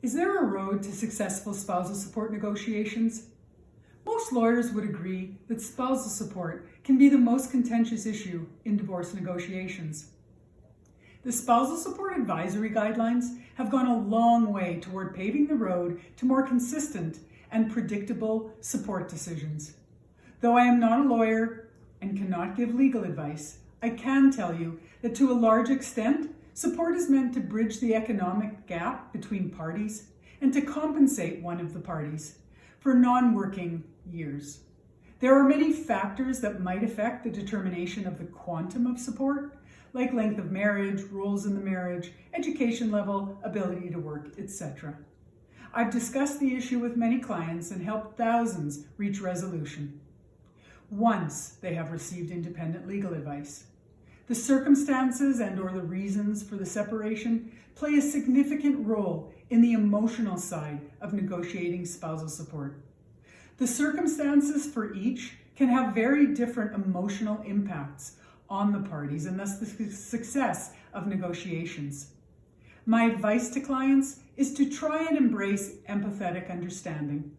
Is there a road to successful spousal support negotiations? Most lawyers would agree that spousal support can be the most contentious issue in divorce negotiations. The Spousal Support Advisory Guidelines have gone a long way toward paving the road to more consistent and predictable support decisions. Though I am not a lawyer and cannot give legal advice, I can tell you that to a large extent, support is meant to bridge the economic gap between parties and to compensate one of the parties for non-working years. There are many factors that might affect the determination of the quantum of support, like length of marriage, roles in the marriage, education level, ability to work, etc. I've discussed the issue with many clients and helped thousands reach resolution once they have received independent legal advice. The circumstances and/or the reasons for the separation play a significant role in the emotional side of negotiating spousal support. The circumstances for each can have very different emotional impacts on the parties and thus the success of negotiations. My advice to clients is to try and embrace empathetic understanding,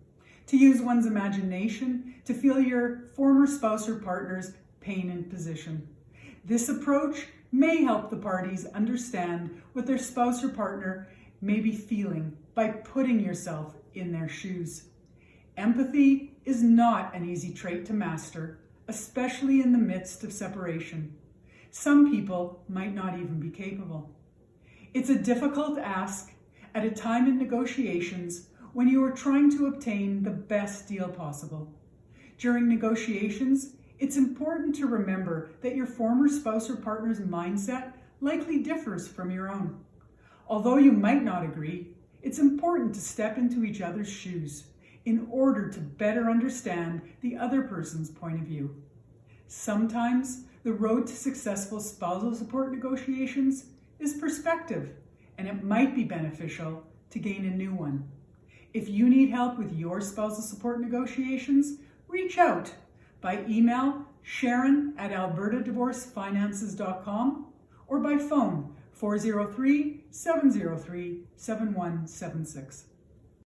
to use one's imagination to feel your former spouse or partner's pain and position. This approach may help the parties understand what their spouse or partner may be feeling by putting yourself in their shoes. Empathy is not an easy trait to master, especially in the midst of separation. Some people might not even be capable. It's a difficult ask at a time in negotiations when you are trying to obtain the best deal possible. During negotiations, it's important to remember that your former spouse or partner's mindset likely differs from your own. Although you might not agree, it's important to step into each other's shoes in order to better understand the other person's point of view. Sometimes the road to successful spousal support negotiations is perspective, and it might be beneficial to gain a new one. If you need help with your spousal support negotiations, reach out by email sharon@albertadivorcefinances.com or by phone 403-703-7176.